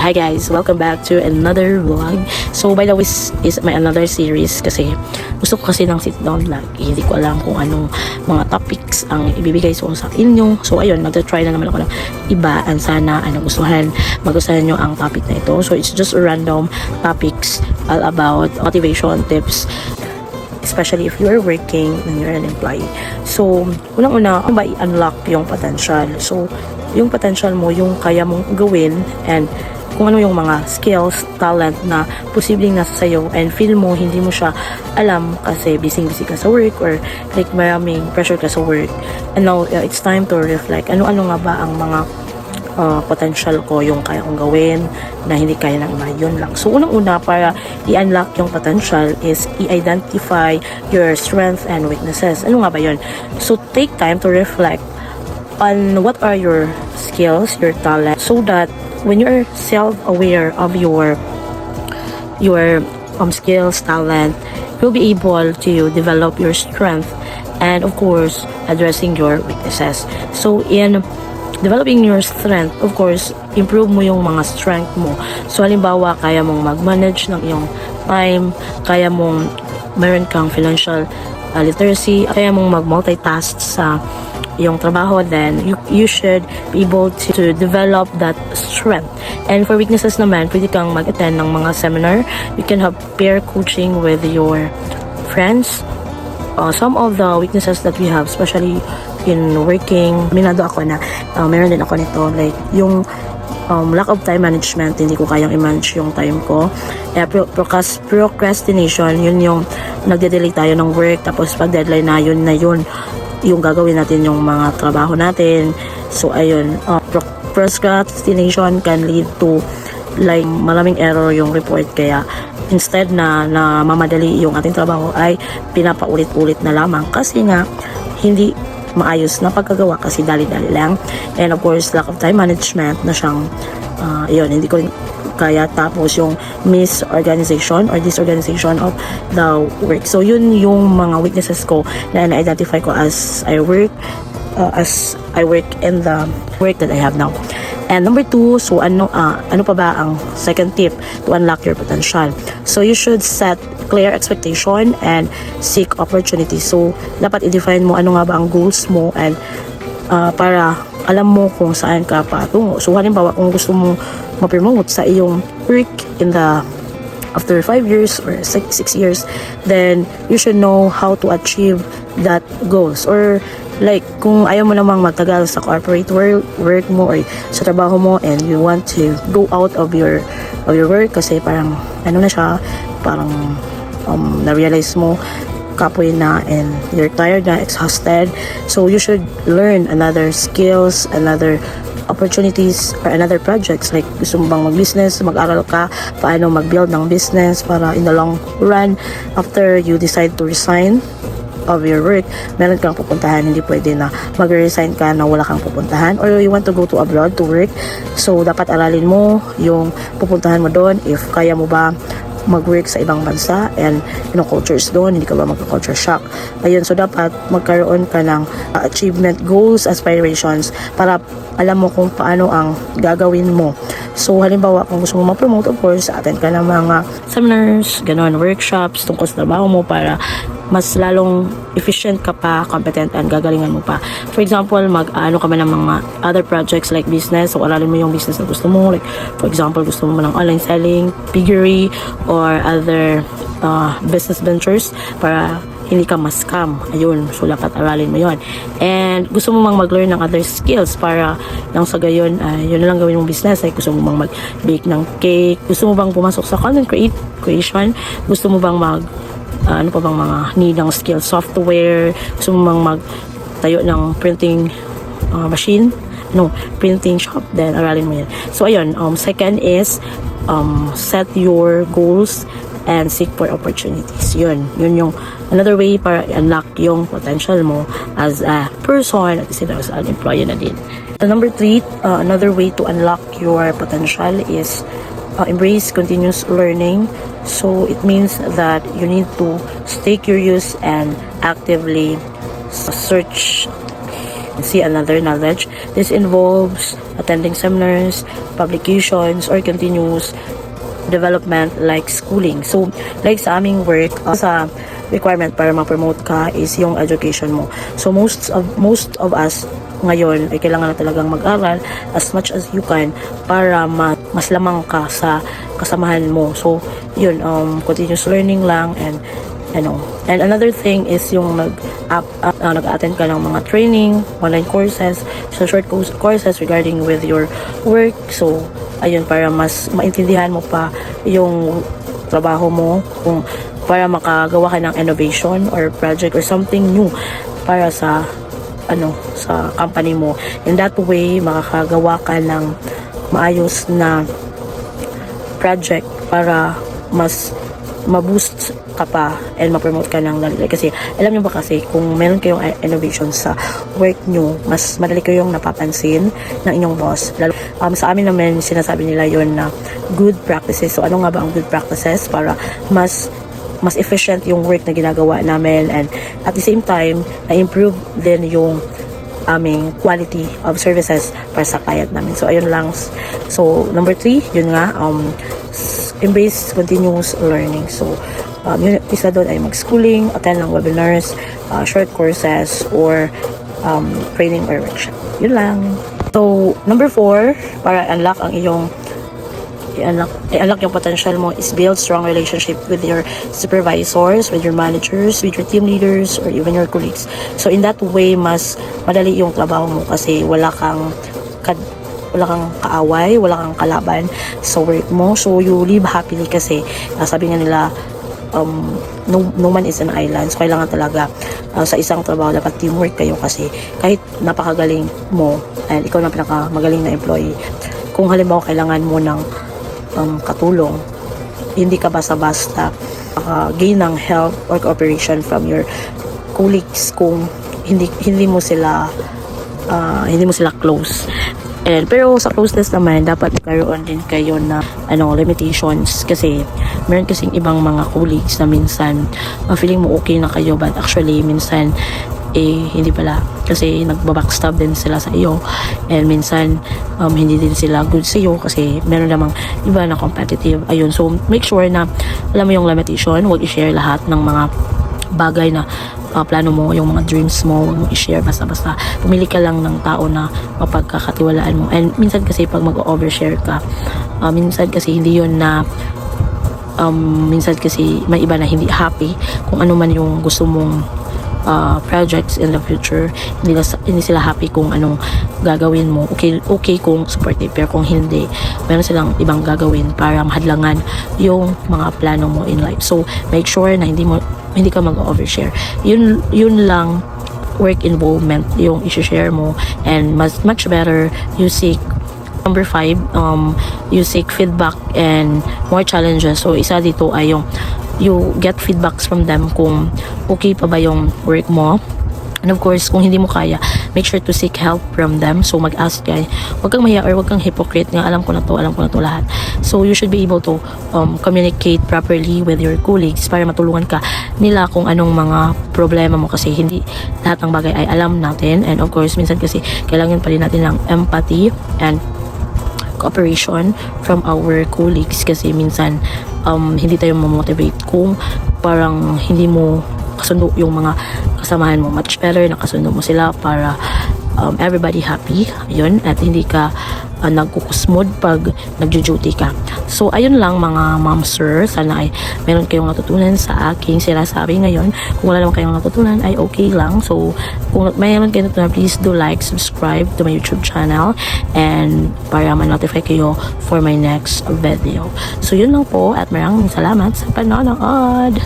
Hi guys, welcome back to another vlog. So by the way, this is my another series kasi gusto ko kasi ng sit down vlog. Hindi ko alam kung anong mga topics ang ibibigay ko sa inyo. So ayun, nagta-try na naman ako ng iba and sana magustuhan nyo ang topic na ito. So it's just random topics all about motivation tips, especially if you're working and you're an employee. So, unang-una, ano ba i-unlock yung potential? So, yung potential mo, yung kaya mong gawin and kung ano yung mga skills, talent na posibleng nasa sayo and feel mo hindi mo siya alam kasi busy ka sa work or like maraming pressure ka sa work. And now, it's time to reflect. Ano-ano nga ba ang mga potential ko, yung kaya kong gawin na hindi kaya ng iba, yun lang. So, unang-una, para i-unlock yung potential is i-identify your strengths and weaknesses. Ano nga ba yun? So, take time to reflect on what are your skills, your talent, so that when you're self-aware of your skills, talent, you'll be able to develop your strength and, of course, addressing your weaknesses. So, in developing your strength, of course, improve mo yung mga strength mo. So, halimbawa, kaya mong mag-manage ng iyong time, kaya mong meron kang financial literacy, kaya mong mag-multitask sa iyong trabaho, then you should be able to develop that strength. And for weaknesses naman, pwede kang mag-attend ng mga seminar. You can have peer coaching with your friends. Some of the weaknesses that we have, especially in working, minado ako na meron din ako nito, like yung lack of time management. Hindi ko kayang i-manage yung time ko. Procrastination, yun yung nagde-delay tayo ng work, tapos pag deadline na yun yung gagawin natin yung mga trabaho natin. So ayun, procrastination can lead to like maraming error yung report, kaya instead na mamadali yung ating trabaho ay pinapaulit-ulit na lamang kasi nga hindi maayos na pagkagawa kasi dali-dali lang. And of course, lack of time management na siyang yun, hindi ko kaya. Tapos yung misorganization or disorganization of the work. So yun yung mga weaknesses ko na na-identify ko as I work in the work that I have now. And number 2, so ano pa ba ang second tip to unlock your potential? So you should set clear expectation and seek opportunity. So dapat i-define mo ano nga ba ang goals mo and para alam mo kung saan ka patungo. So halimbawa, kung gusto mo ma-promote sa iyong work in the after 5 years or 6 years, then you should know how to achieve that goals. Or like, kung ayaw mo namang magtagal sa corporate work mo or sa trabaho mo and you want to go out of your work kasi parang ano na siya, parang na-realize mo kapoy na and you're tired na, exhausted, so you should learn another skills, another opportunities or another projects. Like, gusto mo bang mag-business, mag-aral ka paano mag-build ng business para in the long run, after you decide to resign of your work, meron kang pupuntahan. Hindi pwede na mag-resign ka na wala kang pupuntahan, or you want to go to abroad to work, so dapat aralin mo yung pupuntahan mo doon, if kaya mo ba mag-work sa ibang bansa and cultures doon, hindi ka ba magka-culture shock. Ayun, so dapat magkaroon ka ng achievement goals, aspirations para alam mo kung paano ang gagawin mo. So halimbawa, kung gusto mo ma-promote, of course, attend ka ng mga seminars, ganon, workshops tungkol sa trabaho mo para mas lalong efficient ka pa, competent, and gagalingan mo pa. For example, mag-ano ka ba ng mga other projects like business, so aralin mo yung business na gusto mo. Like, for example, gusto mo ng online selling, piggery, or other business ventures para hindi ka ma-scam. Ayun, so dapat aralin mo yon. And gusto mo mang mag-learn ng other skills para lang sa gayon, yun na lang gawin mong business. Like, gusto mo bang mag-bake ng cake, gusto mo bang pumasok sa content creation, gusto mo bang ano pa bang mga need ng skill, software, gusto mo bang magtayo ng printing machine, printing shop, then aralin mo yan. So ayun, second is set your goals and seek for opportunities. Yun yung another way para unlock yung potential mo as a person at sila as an employee na din. So number 3, another way to unlock your potential is embrace continuous learning. So it means that you need to stay curious and actively search see another knowledge. This involves attending seminars, publications, or continuous development like schooling. So, like sa aming work, sa requirement para ma-promote ka is yung education mo. So, most of us ngayon ay kailangan na talagang mag-aral as much as you can para mas lamang ka sa kasamahan mo. So, yun, continuous learning lang and and another thing is yung nag-attend ka ng mga training, online courses, so short courses regarding with your work. So, ayun, para mas maintindihan mo pa yung trabaho mo, kung para makagawa ka ng innovation or project or something new para sa sa company mo. In that way, makakagawa ka ng maayos na project para mas ma-boost ka pa and ma-promote ka ng lalaki. Kasi alam nyo ba kasi kung meron kayong innovation sa work nyo, mas madali kayong napapansin ng inyong boss. Lalo, sa amin naman sinasabi nila yon na good practices. So ano nga ba ang good practices para mas efficient yung work na ginagawa namin, and at the same time na-improve din yung aming quality of services para sa client namin. So ayun lang. So number 3, yun nga, embrace continuous learning. So yun, isa doon ay mag-schooling, attend ng webinars, short courses, or training or workshop. Yun lang. So number 4, para unlock ang iyong i-unlock yung potential mo is build strong relationship with your supervisors, with your managers, with your team leaders, or even your colleagues. So in that way, mas madali yung trabaho mo kasi wala kang kaaway, wala kang kalaban sa work mo. So you live happily kasi sabi nga nila, no man is an island. So kailangan talaga sa isang trabaho dapat teamwork kayo kasi kahit napakagaling mo and ikaw na pinakamagaling na employee, kung halimbawa kailangan mo ng katulong, hindi ka basta-basta gain ng help or cooperation from your colleagues kung hindi mo sila close. Pero sa closeness naman, dapat karoon din kayo na limitations kasi meron kasing ibang mga colleagues na minsan feeling mo okay na kayo but actually minsan hindi pala kasi nagbabackstab din sila sa iyo, and minsan hindi din sila good sa iyo kasi meron namang iba na competitive. Ayun, so make sure na alam mo yung limitation. Huwag i-share lahat ng mga bagay na plano mo, yung mga dreams mo, huwag mo i-share basta-basta. Pumili ka lang ng tao na mapagkakatiwalaan mo. And minsan kasi pag mag-overshare ka, minsan kasi hindi yun na minsan kasi may iba na hindi happy kung ano man yung gusto mong projects in the future. Hindi sila happy kung anong gagawin mo. Okay kung supportive, pero kung hindi, meron silang ibang gagawin para mahadlangan yung mga plano mo in life. So make sure na hindi ka mag-overshare. Yun lang, work involvement yung i-share mo, and much better you seek. Number 5, you seek feedback and more challenges. So isa dito ay yung you get feedbacks from them kung okay pa ba yung work mo. And of course, kung hindi mo kaya, make sure to seek help from them. So mag-ask ka. Huwag kang mahiya or huwag kang hypocrite nga, alam ko na to lahat. So you should be able to communicate properly with your colleagues para matulungan ka nila kung anong mga problema mo, kasi hindi lahat ng bagay ay alam natin. And of course, minsan kasi kailangan pa rin natin ng empathy and cooperation from our colleagues kasi minsan hindi tayo mamotivate kung parang hindi mo kasundo yung mga kasamahan mo. Much better na kasundo mo sila para everybody happy, yun, at hindi ka nagkukusmod pag nagjo-duty ka. So ayun lang mga ma'am sir, sana ay meron kayong natutunan sa aking sinasabi ngayon. Kung wala naman kayong natutunan ay okay lang. So kung meron kayong natutunan, please do like, subscribe to my YouTube channel, and para ma-notify kayo for my next video. So yun lang po, at maraming salamat sa panonood.